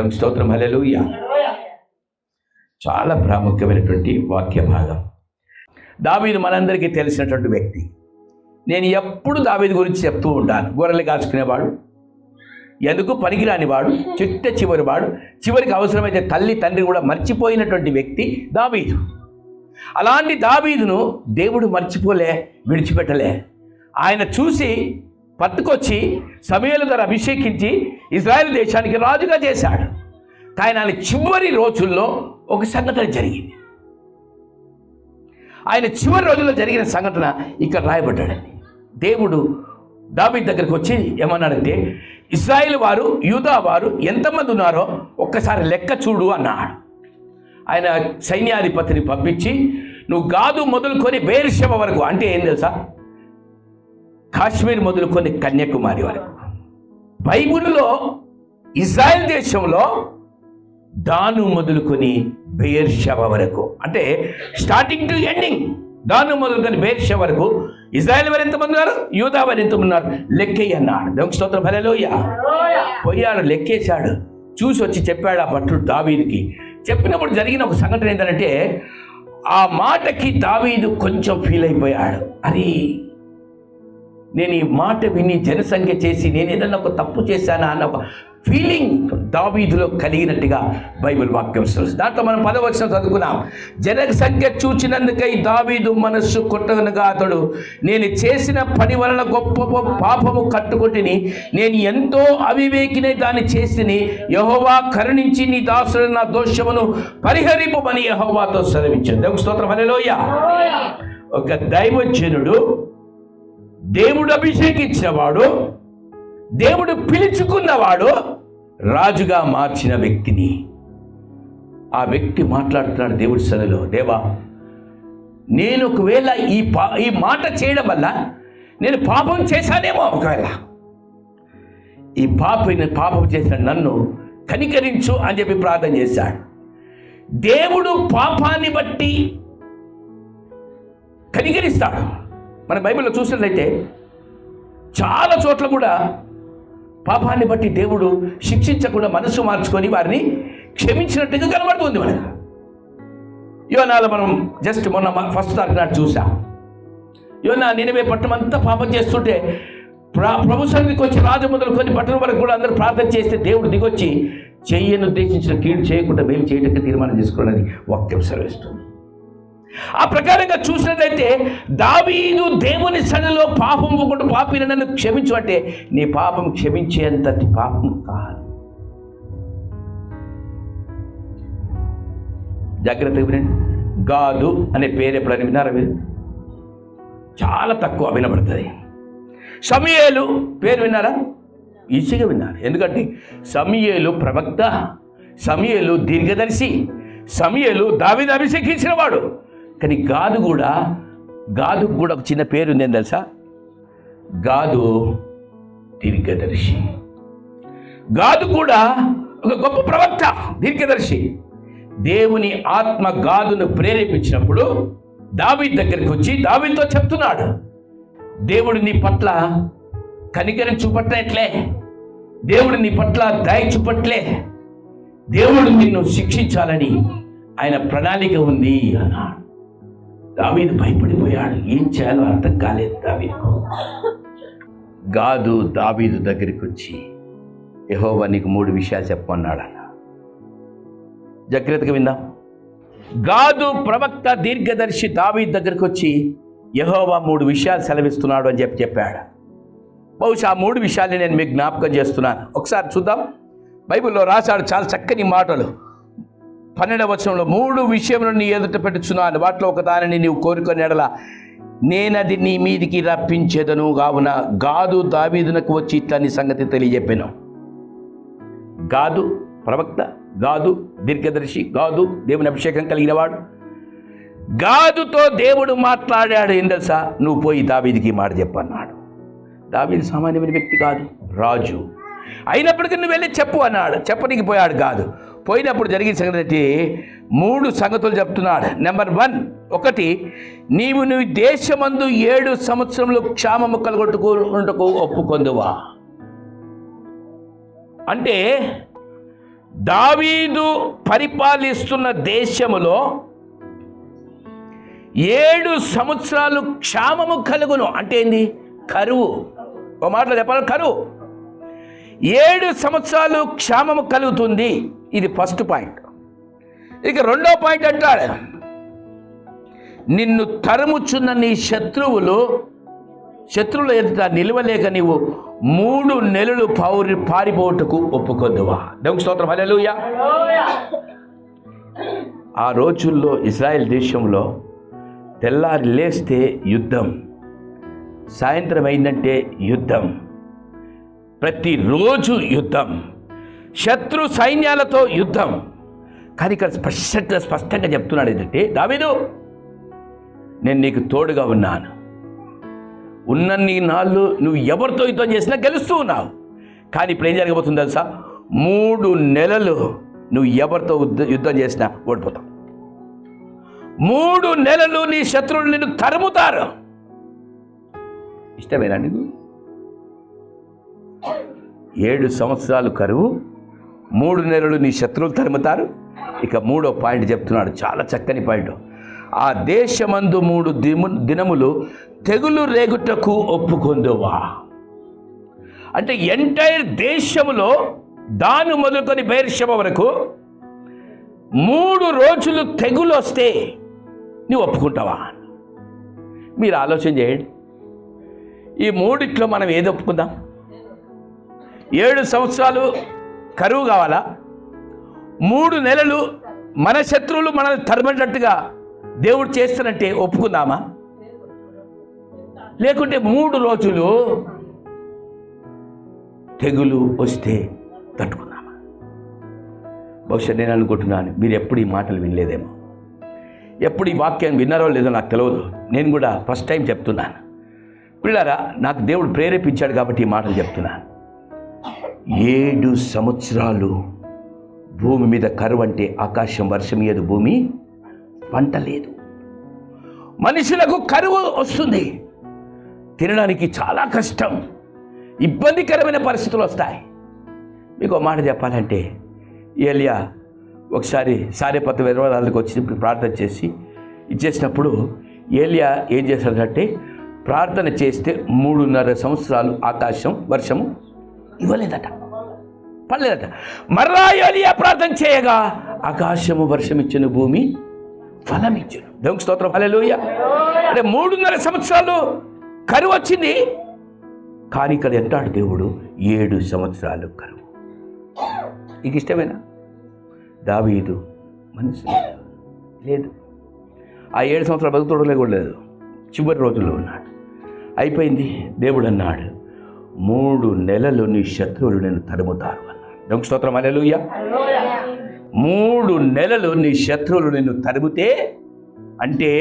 దేవునికి స్తోత్రం, హల్లెలూయా. చాలా ప్రాముఖ్యమైనటువంటి వాక్య భాగం. దావీదు మనందరికీ తెలిసినటువంటి వ్యక్తి. నేను ఎప్పుడు దావీదు గురించి చెప్తూ ఉంటాను. గొర్రెలు కాచుకునేవాడు, ఎందుకు పనికిరానివాడు, చిట్ట చివరి వాడు, చివరికి అవసరమైతే తల్లి తండ్రి కూడా మర్చిపోయినటువంటి వ్యక్తి దావీదు. అలాంటి దావీదును దేవుడు మర్చిపోలే, విడిచిపెట్టలే. ఆయన చూసి పట్టుకొచ్చి సమూయేలు ద్వారా అభిషేకించి ఇశ్రాయేలు దేశానికి రాజుగా చేశాడు. కానీ ఆయన చివరి రోజుల్లో ఒక సంఘటన జరిగింది. ఆయన చివరి రోజుల్లో జరిగిన సంఘటన ఇక్కడ రాయబడ్డాడండి. దేవుడు దావీదు దగ్గరికి వచ్చి ఏమన్నాడంటే, ఇశ్రాయేలు వారు, యూదా వారు ఎంతమంది ఉన్నారో ఒక్కసారి లెక్క చూడు అన్నాడు. ఆయన సైన్యాధిపతిని పంపించి, నువ్వు గాదు మొదలుకొని బెయేర్షెబా వరకు, అంటే ఏం తెలుసా, కాశ్మీర్ మొదలుకొని కన్యాకుమారి వరకు. బైబిల్లో ఇజ్రాయెల్ దేశంలో దాను మొదలుకొని బెయేర్షెబా వరకు, అంటే స్టార్టింగ్ టు ఎండింగ్, దాను మొదలుకొని బెయేర్షెబా వరకు ఇజ్రాయెల్ వారు ఎంతమంది ఉన్నారు, యూదా వారు ఎంతమంది ఉన్నారు, లెక్కేయి అన్నాడు. దేవునికి స్తోత్రం, హల్లెలూయా. పోయాడు, లెక్కేశాడు. చూసి వచ్చి చెప్పాడు ఆ భటుడు దావీదుకి. చెప్పినప్పుడు జరిగిన ఒక సంఘటన ఏంటంటే, ఆ మాటకి దావీదు కొంచెం ఫీల్ అయిపోయాడు. అది నేను ఈ మాట విని జనసంఖ్య చేసి నేను ఏదన్నా ఒక తప్పు చేశానా అన్న ఒక ఫీలింగ్ దావీదులో కలిగినట్టుగా బైబిల్ వాక్యం తెలుసు. దాంట్లో మనం 10వ వచనం చదువుకున్నాం. జనసంఖ్య చూచినందుకై దావీదు మనస్సు కొట్టగనగా అతడు, నేను చేసిన పని వలన గొప్ప పాపము కట్టుకొట్టిని, నేను ఎంతో అవివేకినే దాన్ని చేసిని, యెహోవా కరుణించి నీ దాసుడు నా దోషమును పరిహరింపమని యెహోవాతో సెలవిచ్చాడు. దేవునికి స్తోత్రం, హల్లెలూయా. ఒక దైవజనుడు, దేవుడు అభిషేకించినవాడు, దేవుడు పిలుచుకున్నవాడు, రాజుగా మార్చిన వ్యక్తిని, ఆ వ్యక్తి మాట్లాడుతున్నాడు దేవుడి సన్నిధిలో. దేవా, నేను ఒకవేళ ఈ మాట చేయడం వల్ల నేను పాపం చేశానేమో, ఒకవేళ ఈ పాపం చేసిన నన్ను కనికరించు అని చెప్పి ప్రార్థన చేశాడు. దేవుడు పాపాన్ని బట్టి కనికరిస్తాడు. మన బైబిల్లో చూసినట్లయితే చాలా చోట్ల కూడా పాపాన్ని బట్టి దేవుడు శిక్షించకుండా మనసు మార్చుకొని వారిని క్షమించినట్టుగా కనబడుతుంది మనకు. యోనాలో మనం జస్ట్ మొన్న ఫస్ట్ తారీఖు చూసాం. యోనా నినివే పట్టణమంతా పాపం చేస్తుంటే ప్రభు సన్నిధికి వచ్చి రాజు మొదలుకొని పట్టణం వరకు కూడా అందరూ ప్రార్థన చేస్తే దేవుడు దిగొచ్చి చెయ్యను ఉద్దేశించిన కీడు చేయకుండా మేలు చేయడానికి తీర్మానం చేసుకోవాలని వాక్యం సెలవిస్తుంది. ఆ ప్రకారంగా చూసినట్లయితే దావీదు దేవుని సన్నిధిలో పాపం ఒకటి, పాపిని నన్ను క్షమించు అంటే, నీ పాపం క్షమించేంతటి పాపం కాదు. జాగ్రత్తగా వినండి. గాదు అనే పేరు ఎప్పుడైనా విన్నారా మీరు? చాలా తక్కువ వినబడుతుంది. సమూయేలు పేరు విన్నారా? ఈజీగా విన్నారు. ఎందుకంటే సమూయేలు ప్రవక్త, సమూయేలు దీర్ఘదర్శి, సమూయేలు దావీదు అభిషేకించిన వాడు. కానీ గాదు కూడా ఒక చిన్న పేరు ఉంది, ఏం తెలుసా? గాదు దీర్ఘదర్శి. గాదు కూడా ఒక గొప్ప ప్రవక్త, దీర్ఘదర్శి. దేవుని ఆత్మ గాదును ప్రేరేపించినప్పుడు దావీదు దగ్గరికి వచ్చి దావీదుతో చెప్తున్నాడు, దేవుడు నీ పట్ల కనికరం చూపట్లే, దేవుడు నీ పట్ల దయ చూపట్లే, దేవుడు నిన్ను శిక్షించాలని ఆయన ప్రణాళిక ఉంది అన్నాడు. దావీదు భయపడిపోయాడు. ఏం చేయాలో అర్థం కాలేదు దావీదుకు. గాదు దావీదు దగ్గరికి వచ్చి, యెహోవా నీకు 3 విషయాలు చెప్పమన్నాడు అన్న. జాగ్రత్తగా విందాం. గాదు ప్రవక్త దీర్ఘదర్శి దావీదు దగ్గరికి వచ్చి యెహోవా 3 విషయాలు సెలవిస్తున్నాడు అని చెప్పాడు. బహుశా ఆ 3 విషయాలు నేను మీకు జ్ఞాపకం చేస్తున్నాను. ఒకసారి చూద్దాం. బైబిల్లో రాశాడు చాలా చక్కని మాటలు. 12వ వచనంలో, 3 విషయములను నీ ఎదుట పెట్టుచున్నాను, వాటిలో ఒక దానిని నీవు కోరుకొని ఎడల నేనది నీ మీదికి రప్పించేదను. కావున గాదు దావీదునకు వచ్చి ఇట్లని సంగతి తెలియజెప్పాను. గాదు ప్రవక్త, గాదు దీర్ఘదర్శి, గాదు దేవుని అభిషేకం కలిగిన వాడు. గాదుతో దేవుడు మాట్లాడాడు. ఏం తెలుసా? నువ్వు పోయి దావీదుకి మాట చెప్పన్నాడు. దావీదు సామాన్యమైన వ్యక్తి కాదు, రాజు. అయినప్పటికీ నువ్వు వెళ్ళి చెప్పు అన్నాడు. చెప్పనికి పోయాడు గాదు. పోయినప్పుడు జరిగిన సంగతి 3 సంగతులు చెప్తున్నాడు. నెంబర్ 1, 1 నీవు దేశమందు 7 సంవత్సరములు క్షామము కలగొట్టుకుంటకు ఒప్పుకొందువా. అంటే దావీదు పరిపాలిస్తున్న దేశములో 7 సంవత్సరాలు క్షామము కలుగును. అంటే ఏంది? కరువు. ఒక మాటలో చెప్పాలి, కరువు. 7 సంవత్సరాలు క్షామము కలుగుతుంది. ఇది ఫస్ట్ పాయింట్. ఇక రెండో పాయింట్ అంటాడు, నిన్ను తరుముచున్న నీ శత్రువుల ఎదుట నిలవలేక నీవు 3 నెలలు పారిపోటుకు ఒప్పుకొద్దువా. దేవునికి స్తోత్రం, హల్లెలూయా. ఆ రోజుల్లో ఇజ్రాయెల్ దేశంలో తెల్లారి లేస్తే యుద్ధం, సాయంత్రం అయిందంటే యుద్ధం, ప్రతిరోజు యుద్ధం, శత్రు సైన్యాలతో యుద్ధం. కానీ ఇక్కడ స్పష్టంగా చెప్తున్నాడు ఏంటంటే, దావీదు నేను నీకు తోడుగా ఉన్నాను, ఉన్నన్ని నాళ్ళు నువ్వు ఎవరితో యుద్ధం చేసినా గెలుస్తూ ఉన్నావు. కానీ ఇప్పుడు ఏం జరగబోతుంది తెలుసా? 3 నెలలు నువ్వు ఎవరితో యుద్ధం చేసినా ఓడిపోతావు. 3 నెలలు నీ శత్రువులు నిన్ను తరుముతారు. ఇష్టమేనా నీకు? 7 సంవత్సరాలు కరువు, 3 నెలలు నీ శత్రువులు తరుముతారు. ఇక 3వ పాయింట్ చెప్తున్నాడు, చాలా చక్కని పాయింట్. ఆ దేశమందు 3 దినములు తెగులు రేగుటకు ఒప్పుకొందువా. అంటే ఎంటైర్ దేశంలో దాను మొదలుకొని బెయేర్షెబ వరకు 3 రోజులు తెగులు వస్తే నువ్వు ఒప్పుకుంటావా? మీరు ఆలోచన చేయండి. ఈ 3 మనం ఏది ఒప్పుకుందాం? 7 సంవత్సరాలు కరువు కావాలా? 3 నెలలు మన శత్రువులు మనల్ని తరమన్నట్టుగా దేవుడు చేస్తానంటే ఒప్పుకుందామా? లేకుంటే 3 రోజులు తెగులు వస్తే తట్టుకుందామా? బహుశా నేను అనుకుంటున్నాను, మీరు ఎప్పుడు ఈ మాటలు వినలేదేమో, ఎప్పుడు ఈ వాక్యాన్ని విన్నారో లేదో నాకు తెలియదు. నేను కూడా ఫస్ట్ టైం చెప్తున్నాను. పిల్లారా, నాకు దేవుడు ప్రేరేపించాడు కాబట్టి ఈ మాటలు చెప్తున్నాను. 7 సంవత్సరాలు భూమి మీద కరువు అంటే ఆకాశం వర్షం ఇయ్యదు, భూమి పంట లేదు, మనుషులకు కరువు వస్తుంది, తినడానికి చాలా కష్టం, ఇబ్బందికరమైన పరిస్థితులు వస్తాయి. మీకు ఒక మాట చెప్పాలంటే, ఏలియా ఒకసారి సారెపతు వెరవడానికి వచ్చి ప్రార్థన చేసి ఇచ్చేసినప్పుడు ఏలియా ఏం చేశాడంటే, ప్రార్థన చేస్తే 3.5 సంవత్సరాలు ఆకాశం వర్షము ఇవ్వలేదట, పడలేదట. మరలా ఏలియా ప్రార్థన చేయగా ఆకాశము వర్షం ఇచ్చిన, భూమి ఫలం ఇచ్చును. దేవునికి స్తోత్రం, హల్లెలూయా. అంటే 3.5 సంవత్సరాలు కరువు వచ్చింది. కానీ ఇక్కడ ఎంటాడు దేవుడు, 7 సంవత్సరాలు కరువు. నీకు ఇష్టమేనా? దావీదు మనసు లేదు. ఆ 7 సంవత్సరాలు బతుకుతోడలే కూడా లేదు, చివరి రోజుల్లో ఉన్నాడు. అయిపోయింది. దేవుడు అన్నాడు, 3 నెలలు నీ శత్రువులు నేను తరుముతారు అన్నాడు. దేవునికి స్తోత్రం, హల్లెలూయా. 3 నెలలు నీ శత్రువులు నిన్ను తరిమితే, అంటే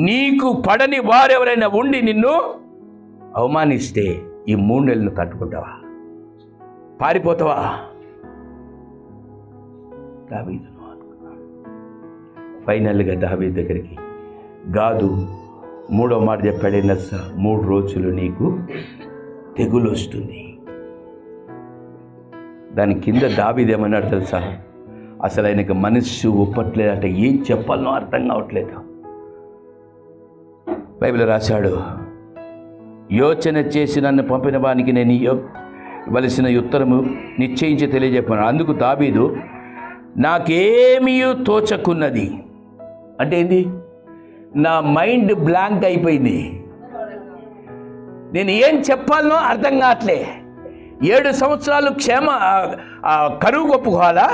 నీకు పడని వారెవరైనా ఉండి నిన్ను అవమానిస్తే ఈ 3 నెలలు తట్టుకుంటావా? పారిపోతావా? దావీదును అనుకున్నాను. ఫైనల్గా దావీదు దగ్గరికి గాదు 3వ మాట చెప్పాడు, నస్సా 3 రోజులు నీకు తెగులు వస్తుంది. దాని కింద దావీదు ఏమన్నాడు తెలుసా? అసలు ఆయనకు మనస్సు ఒప్పట్లేదట, ఏం చెప్పాలనో అర్థం కావట్లేదు. బైబిల్ రాశాడు, యోచన చేసి నన్ను పంపిన వానికి నేను ఇవ్వవలసిన ఉత్తరము నిశ్చయించి తెలియజెప్పాను. అందుకు దావీదు, నాకేమీ తోచకున్నది. అంటే ఏంది? నా మైండ్ బ్లాంక్ అయిపోయింది, నేను ఏం చెప్పాలనో అర్థం కావట్లే. 7 సంవత్సరాలు కరువు ఒప్పుకోవాలా?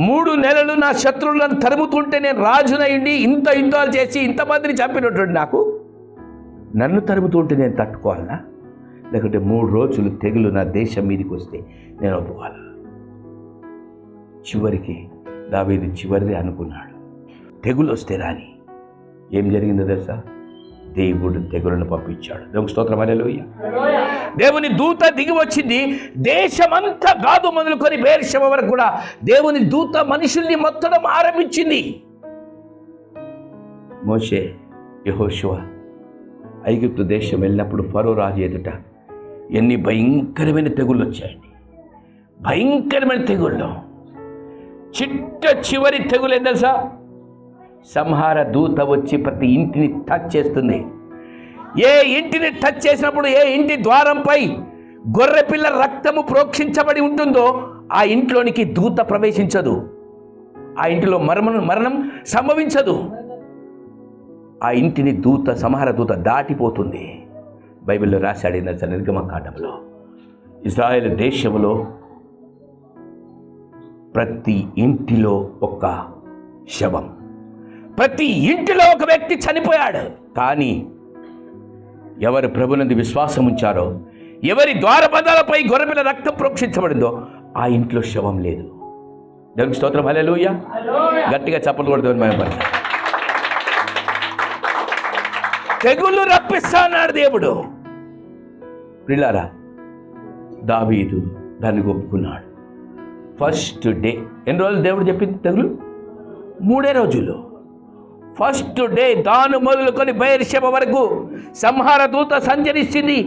3 నెలలు నా శత్రువులను తరుముతుంటే నేను రాజునయ్యండి ఇంత యుద్ధాలు చేసి ఇంతమందిని చంపినటువంటి నాకు నన్ను తరుముతుంటే నేను తట్టుకోవాలా? లేకుంటే 3 రోజులు తెగులు నా దేశం మీదకి వస్తే నేను ఒప్పుకోవాలా? చివరికి దావీదు చివరిది అనుకున్నాడు, తెగులు వస్తే రాని. ఏం జరిగిందో తెలుసా? దేవుడు తెగులను పంపించాడు. దేవునికి స్తోత్రం, హల్లెలూయా. దేవుని దూత దిగి వచ్చింది. దేశమంతా గాదు మొదలుకొని బెయేర్షెబ వరకు కూడా దేవుని దూత మనుషుల్ని మొత్తడం ఆరంభించింది. మోషే, యెహోషువ ఐగుప్తు దేశం వెళ్ళినప్పుడు ఫరో రాజు ఎదుట ఎన్ని భయంకరమైన తెగుళ్ళు వచ్చాయండి. భయంకరమైన తెగుళ్ళు. చివరి తెగులు ఏం తెలుసా? సంహార దూత వచ్చి ప్రతి ఇంటిని టచ్ చేస్తుంది. ఏ ఇంటిని టచ్ చేసినప్పుడు, ఏ ఇంటి ద్వారంపై గొర్రెపిల్ల రక్తము ప్రోక్షించబడి ఉంటుందో ఆ ఇంట్లోనికి దూత ప్రవేశించదు. ఆ ఇంటిలో మరణం సంభవించదు. ఆ ఇంటిని సంహార దూత దాటిపోతుంది. బైబిల్లో రాశాడు నిర్గమకాండంలో, ఇశ్రాయేలు దేశంలో ప్రతి ఇంటిలో ఒక శవం, ప్రతి ఇంటిలో ఒక వ్యక్తి చనిపోయాడు. కానీ ఎవరు ప్రభునందు విశ్వాసం ఉంచారో, ఎవరి ద్వారబంధాలపై గొర్రెపిల్ల రక్తం ప్రోక్షించబడిందో ఆ ఇంట్లో శవం లేదు. దేవునికి స్తోత్రం, హల్లెలూయా. గట్టిగా చప్పట్లు కొడుతుంది. మన తెగులు రప్పిస్తాన్నాడు దేవుడు. ప్రియులారా, దావీదు దాన్ని ఒప్పుకున్నాడు. ఫస్ట్ డే, ఎన్ని రోజులు దేవుడు చెప్పింది తెగులు? 3 రోజులు. ఫస్ట్ డే దాను మొదలుకొని బెయేర్షెబ వరకు సంహార దూత సంచరిస్తుంది,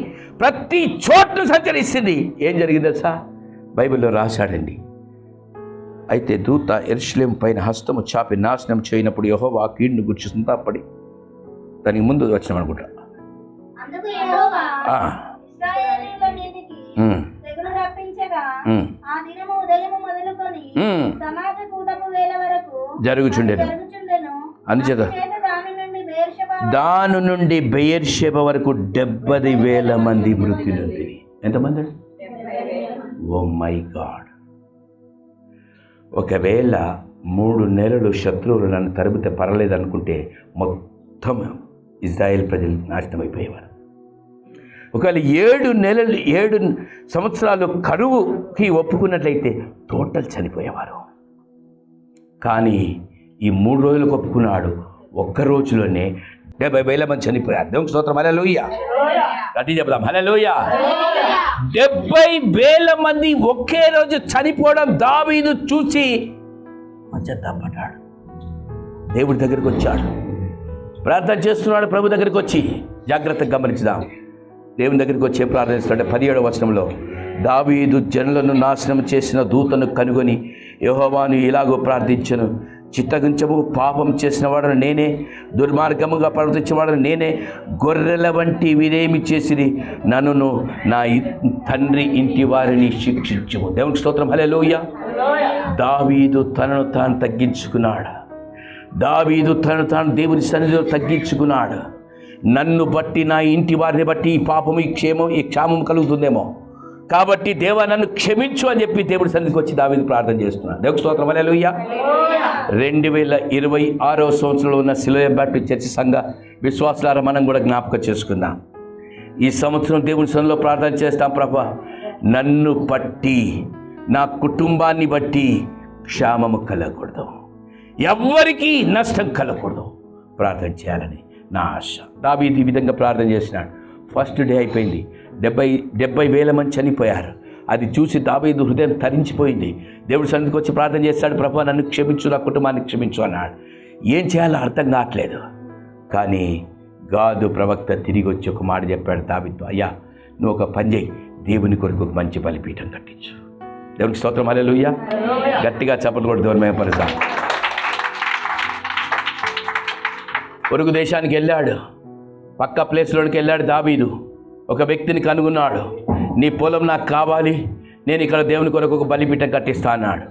ప్రతి చోట్ల సంచరిస్తుంది. ఏం జరిగింది తెలుసా? బైబిల్లో రాశాడండి. అయితే దూత యెరూషలేము పైన హస్తము చాపి నాశనం చేయనప్పుడు యెహోవా కీడును గుర్చి సంతాపడి, దానికి ముందు వచ్చినాం అనుకుంటా, జరుగుచుండెను. అందుచేత దాని నుండి బెయేర్షెబ వరకు 70,000 మంది మృతి నుండి. ఎంతమంది? Oh my God. ఒకవేళ 3 నెలలు శత్రువులు నన్ను తరిమితే పర్లేదు అనుకుంటే మొత్తం ఇజ్రాయెల్ ప్రజలు నాశనం అయిపోయేవారు. ఒకవేళ 7 సంవత్సరాలు కరువుకి ఒప్పుకున్నట్లయితే టోటల్ చనిపోయేవారు. కానీ ఈ 3 రోజులకు ఒప్పుకున్నాడు. ఒక్క రోజులోనే 70,000 మంది చనిపోయారు. దేవునికి స్తోత్రం, హల్లెలూయా. గట్టిగా చెప్దాం, హల్లెలూయా. 70,000 మంది ఒకే రోజు చనిపోవడం దావీదు చూసి మంచంపడ్డాడు. దేవుడి దగ్గరికి వచ్చాడు, ప్రార్థన చేస్తున్నాడు. ప్రభు దగ్గరికి వచ్చి జాగ్రత్తగా గమనించుదాం. దేవుని దగ్గరికి వచ్చి ప్రార్థిస్తున్నాడు. 17వ వచనంలో, దావీదు జనులను నాశనం చేసిన దూతను కనుగొని యెహోవాను ఇలాగో ప్రార్థించెను, చిత్తగించము, పాపం చేసిన వాడను నేనే, దుర్మార్గముగా ప్రవర్తించేవాడను నేనే. గొర్రెల వంటి వీరేమి చేసిరి, నన్ను నా తండ్రి ఇంటి వారిని శిక్షించుము. దేవునికి స్తోత్రం, హల్లెలూయా. దావీదు తనను తాను తగ్గించుకున్నాడు. దావీదు తనను తాను దేవుని సన్నిధిలో తగ్గించుకున్నాడు. నన్ను బట్టి, నా ఇంటి వారిని బట్టి ఈ పాపము, ఈ క్షామం కలుగుతుందేమో, కాబట్టి దేవా నన్ను క్షమించు అని చెప్పి దేవుడి సన్నిధికి వచ్చి దావీదు ప్రార్థన చేస్తున్నాడు. దేవునికి స్తోత్రం, హల్లెలూయా. 2026వ సంవత్సరంలో ఉన్న సిలోయ బ్యాప్టిస్ట్ చర్చి సంఘ విశ్వాసులారా, మనం కూడా జ్ఞాపకం చేసుకుందాం. ఈ సంవత్సరం దేవుని సన్నిధిలో ప్రార్థన చేస్తాం. ప్రభా, నన్ను బట్టి, నా కుటుంబాన్ని బట్టి క్షామము కలగకూడదు, ఎవ్వరికీ నష్టం కలగకూడదు ప్రార్థన చేయాలని నా ఆశ. దావీదు ఈ విధంగా ప్రార్థన చేసినాడు. ఫస్ట్ డే అయిపోయింది. 70,000 మంది చనిపోయారు. అది చూసి దావీదు హృదయం తరించిపోయింది. దేవుడి సన్నిధికి వచ్చి ప్రార్థన చేస్తాడు. ప్రభా, నన్ను క్షమించు, నా కుటుంబాన్ని క్షమించు అన్నాడు. ఏం చేయాలో అర్థం కావట్లేదు. కానీ గాదు ప్రవక్త తిరిగి వచ్చి ఒక మాట చెప్పాడు దావీదుతో, అయ్యా నువ్వు ఒక పని చేయి, దేవుని కొరకు ఒక మంచి బలిపీఠం కట్టించు. దేవునికి స్తోత్రం, హల్లెలూయా. గట్టిగా చప్పట్లు కొట్టి దేవుని మహిమపరుద్దాం. పొరుగు దేశానికి వెళ్ళాడు, పక్క ప్లేస్లోనికి వెళ్ళాడు దావీదు. ఒక వ్యక్తిని కనుగొన్నాడు. నీ పొలం నాకు కావాలి, నేను ఇక్కడ దేవుని కొరకు ఒక బలిపీఠం కట్టిస్తా అన్నాడు.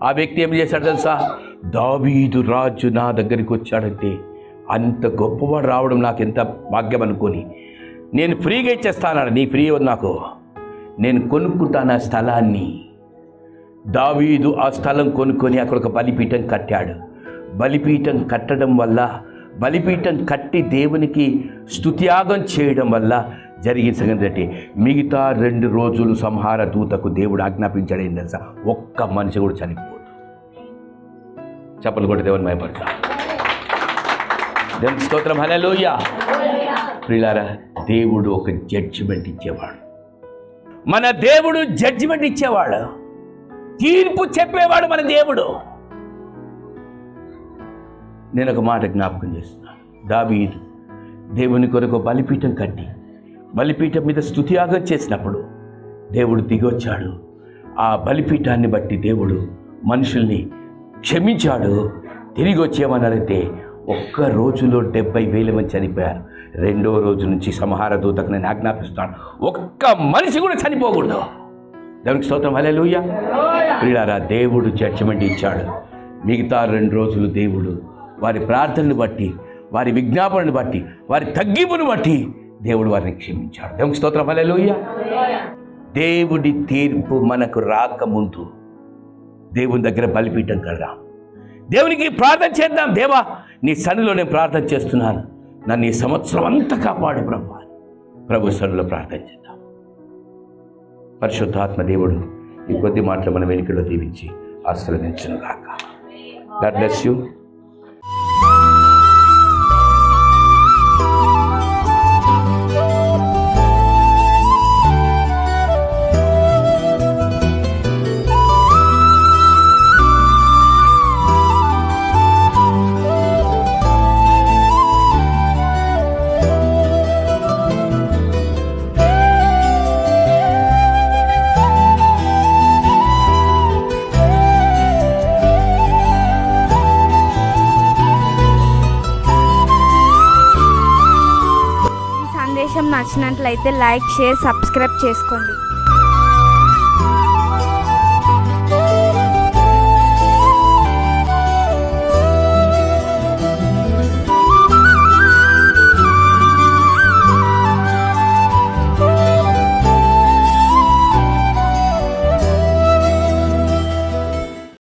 ఆ వ్యక్తి ఏం చేశాడు తెలుసా? దావీదు రాజు నా దగ్గరికి వచ్చాడంటే అంత గొప్పవాడు రావడం నాకు ఎంత భాగ్యం అనుకొని, నేను ఫ్రీగా ఇచ్చేస్తాను. నీ ఫ్రీ నాకు, నేను కొనుక్కుంటాను ఆ స్థలాన్ని. దావీదు ఆ స్థలం కొనుక్కొని అక్కడ ఒక బలిపీఠం కట్టాడు. బలిపీఠం కట్టడం వల్ల, బలిపీఠం కట్టి దేవునికి స్తుతియాగం చేయడం వల్ల జరిగిన సంగతి ఏంటి? మిగతా 2 రోజులు సంహార దూతకు దేవుడు ఆజ్ఞాపించాడు. ఏం తెలుసా? ఒక్క మనిషి కూడా చనిపోదు. చప్పలు కొట్టి దేవుని మహిమపడతా. దేవుని స్తోత్రం, హల్లెలూయా. ప్రియులారా, దేవుడు ఒక జడ్జిమెంట్ ఇచ్చేవాడు. మన దేవుడు జడ్జిమెంట్ ఇచ్చేవాడు, తీర్పు చెప్పేవాడు మన దేవుడు. నేను ఒక మాట జ్ఞాపకం చేస్తున్నాను. దావీదు దేవుని కొరకు బలిపీఠం కట్టి బలిపీఠం మీద స్తుతియాగం చేసినప్పుడు దేవుడు దిగొచ్చాడు. ఆ బలిపీఠాన్ని బట్టి దేవుడు మనుషుల్ని క్షమించాడు. తిరిగి వచ్చేమన్నారంటే ఒక్క రోజులో 70,000 మంది చనిపోయారు. రెండో రోజు నుంచి సంహార దూతకు నేను ఆజ్ఞాపిస్తాను, ఒక్క మనిషి కూడా చనిపోకూడదు. దేవునికి స్తోత్రం, హల్లెలూయా. ప్రియులారా, దేవుడు జడ్జిమెంట్ ఇచ్చాడు. మిగతా 2 రోజులు దేవుడు వారి ప్రార్థనను బట్టి, వారి విజ్ఞాపనను బట్టి, వారి తగ్గింపును బట్టి దేవుడు వారిని క్షమించాడు. దేవునికి స్తోత్రం, హల్లెలూయా. దేవుడి తీర్పు మనకు రాకముందు దేవుని దగ్గర బలిపీఠం కడదాం, దేవునికి ప్రార్థన చేద్దాం. దేవా, నీ సన్నిధిలో నేను ప్రార్థన చేస్తున్నాను, నన్ను ఈ సంవత్సరం అంతా కాపాడు ప్రభు. ప్రభు సన్నిధిలో ప్రార్థన చేద్దాం. పరిశుద్ధాత్మ దేవుడు ఈ కొద్ది మాటలు మన వెనుకలో దీవించి ఆశీర్వదించును గాక. God bless you. నచ్చినట్లయితే లైక్, షేర్, సబ్స్క్రైబ్ చేసుకోండి.